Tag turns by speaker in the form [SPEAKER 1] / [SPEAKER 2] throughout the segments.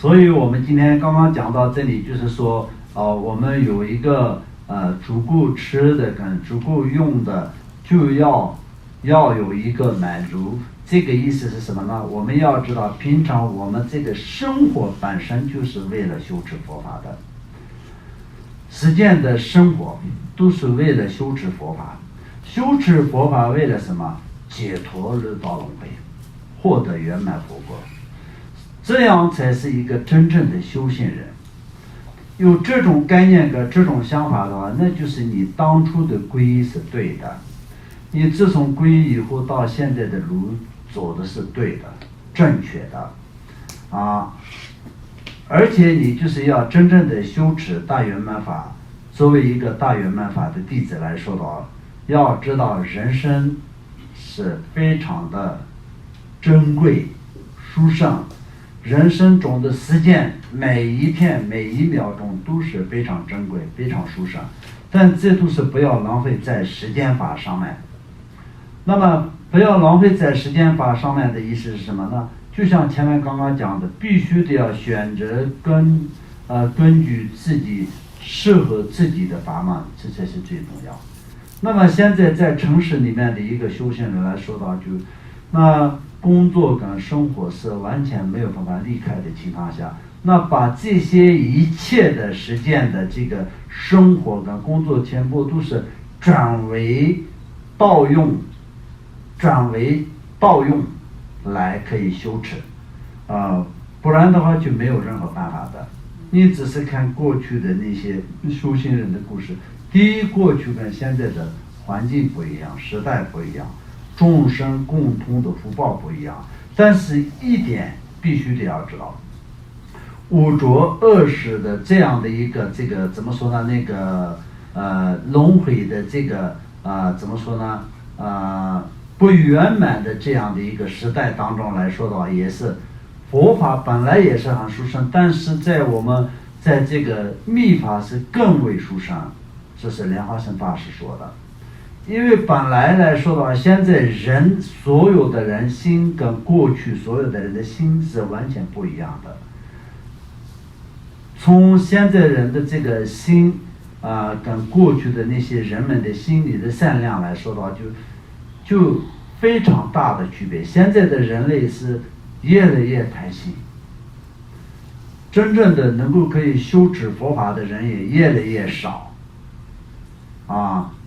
[SPEAKER 1] 所以我们今天刚刚讲到这里，就是说，我们有一个足够吃的跟足够用的，就要有一个满足。这个意思是什么呢？我们要知道，平常我们这个生活本身就是为了修持佛法的，实践的生活都是为了修持佛法。修持佛法为了什么？解脱六道轮回，获得圆满佛果，这样才是一个真正的修行人。有这种概念跟这种想法的话，那就是你当初的皈依是对的，你自从皈依以后到现在的路走的是对的、正确的，而且你就是要真正的修持大圆满法。作为一个大圆满法的弟子来说的话，要知道人生是非常的珍贵、殊胜，人生中的实践每一天每一秒钟都是非常珍贵、非常殊胜，但这都是不要浪费在实践法上面。那么不要浪费在实践法上面的意思是什么呢？就像前面刚刚讲的，必须得要选择根据自己适合自己的法门，这才是最重要。那么现在在城市里面的一个修行人来说到，那工作跟生活是完全没有办法离开的情况下，那把这些一切的实践的这个生活跟工作全部都是转为盗用来可以修持，不然的话就没有任何办法的。你只是看过去的那些修行人的故事，第一，过去跟现在的环境不一样，时代不一样，众生共同的福报不一样，但是一点必须得要知道，五浊恶世的这样的一个这个怎么说呢？那个轮回的这个怎么说呢？不圆满的这样的一个时代当中来说的话，也是佛法本来也是很殊胜，但是在这个密法是更为殊胜，这是莲花生大师说的。因为本来来说的话，现在所有的人心跟过去所有的人的心是完全不一样的。从现在人的这个心跟过去的那些人们的心理的善良来说的话，就非常大的区别。现在的人类是越来越贪心，真正的能够可以修持佛法的人也越来越少，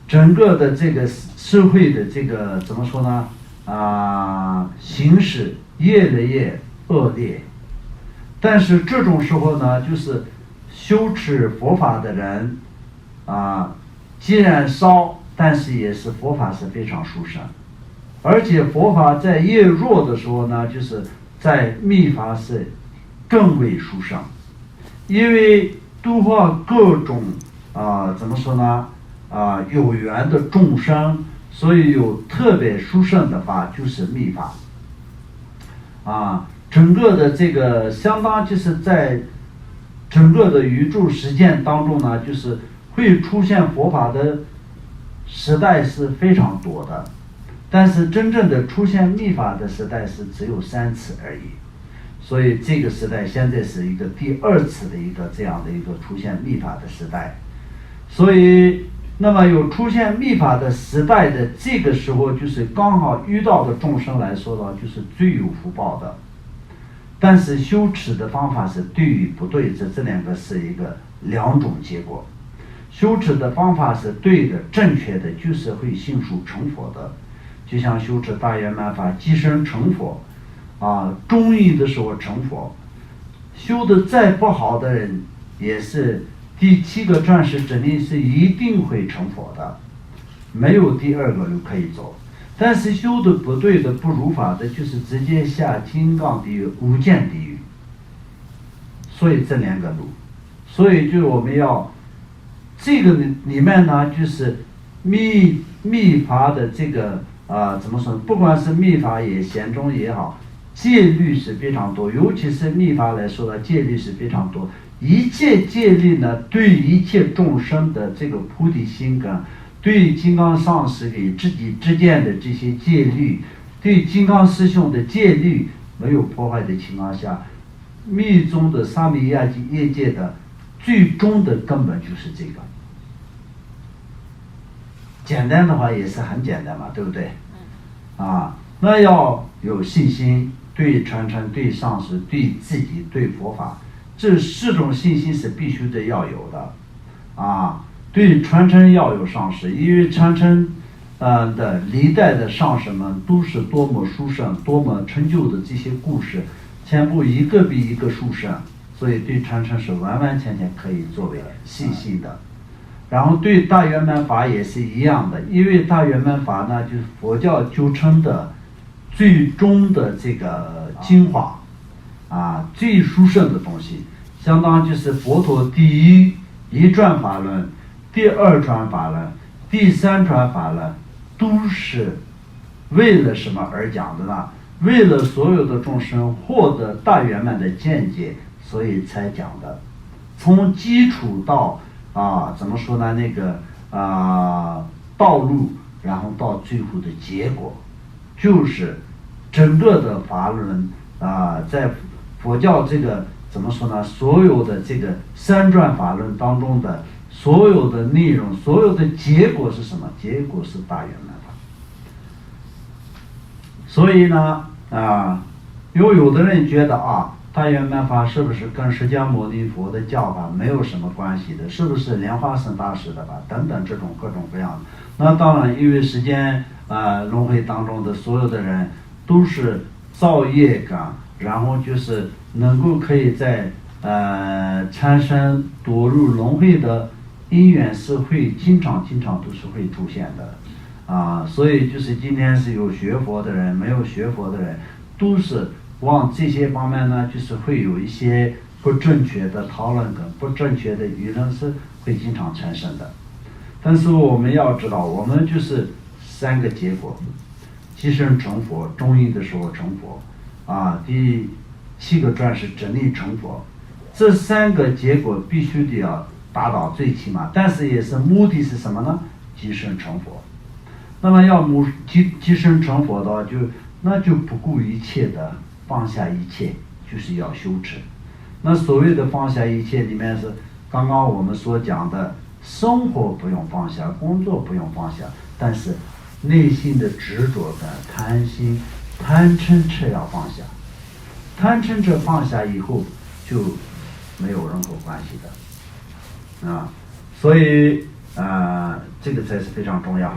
[SPEAKER 1] 整个的这个社会的这个怎么说呢？形势越来越恶劣。但是这种时候呢，就是修持佛法的人既然少，但是也是佛法是非常殊胜，而且佛法在越弱的时候呢，就是在密法是更为殊胜，因为度化各种怎么说呢？有缘的众生，所以有特别殊胜的法就是密法。整个的这个相当就是在整个的宇宙实践当中呢，就是会出现佛法的时代是非常多的，但是真正的出现密法的时代是只有3次而已。所以这个时代现在是一个第2次的一个这样的一个出现密法的时代。所以那么有出现密法的时代的这个时候，就是刚好遇到的众生来说的话，就是最有福报的。但是修持的方法是对与不对，这两个是2种结果。修持的方法是对的、正确的，就是会迅速成佛的。就像修持大圆满法，即生成佛，中意的时候成佛。修的再不好的人，也是第7个转世之内是一定会成佛的，没有第2个路可以走。但是修的不对的、不如法的，就是直接下金刚地狱、无间地狱。所以这2个路，所以就我们要这个里面呢，就是密法的这个怎么说？不管是密法也贤宗也好，戒律是非常多，尤其是密法来说的戒律是非常多。一切戒律呢，对一切众生的这个菩提心跟对金刚上师给自己之间的这些戒律，对金刚师兄的戒律没有破坏的情况下，密宗的沙弥业界的最终的根本就是这个。简单的话也是很简单嘛，对不对？那要有信心，对传承、对上师、对自己、对佛法，这4种信心是必须的要有的。对传承要有上师，因为传承的历代的上师们都是多么殊胜、多么成就的这些故事，全部一个比一个殊胜，所以对传承是完完全全可以作为信心的。然后对大圆满法也是一样的，因为大圆满法呢，就是佛教究称的最终的这个精华，最殊胜的东西，相当就是佛陀第一转法轮、第2转法轮、第3转法轮，都是为了什么而讲的呢？为了所有的众生获得大圆满的见解，所以才讲的。从基础到怎么说呢？那个道路，然后到最后的结果，就是整个的法轮在佛教这个怎么说呢？所有的这个3转法轮当中的所有的内容，所有的结果是什么？结果是大圆满法。所以呢，有的人觉得大圆满法是不是跟释迦牟尼佛的教法没有什么关系的？是不是莲花生大师的吧？等等，这种各种各样的。那当然，因为时间轮回当中的所有的人都是造业感，然后就是能够可以在产生堕入轮回的因缘是会经常都是会出现的所以就是今天是有学佛的人，没有学佛的人，都是往这些方面呢，就是会有一些不正确的讨论跟不正确的舆论是会经常产生的。但是我们要知道，我们就是3个结果：即生成佛，中阴的时候成佛，第7个转是整理成佛。这3个结果必须得要达到最起码，但是也是目的是什么呢？即生成佛。那么要即生成佛的话，那就不顾一切的放下一切，就是要修持。那所谓的放下一切里面是刚刚我们所讲的，生活不用放下，工作不用放下，但是内心的执着的贪心、贪嗔痴要放下。贪嗔痴放下以后，就没有任何关系的所以这个才是非常重要。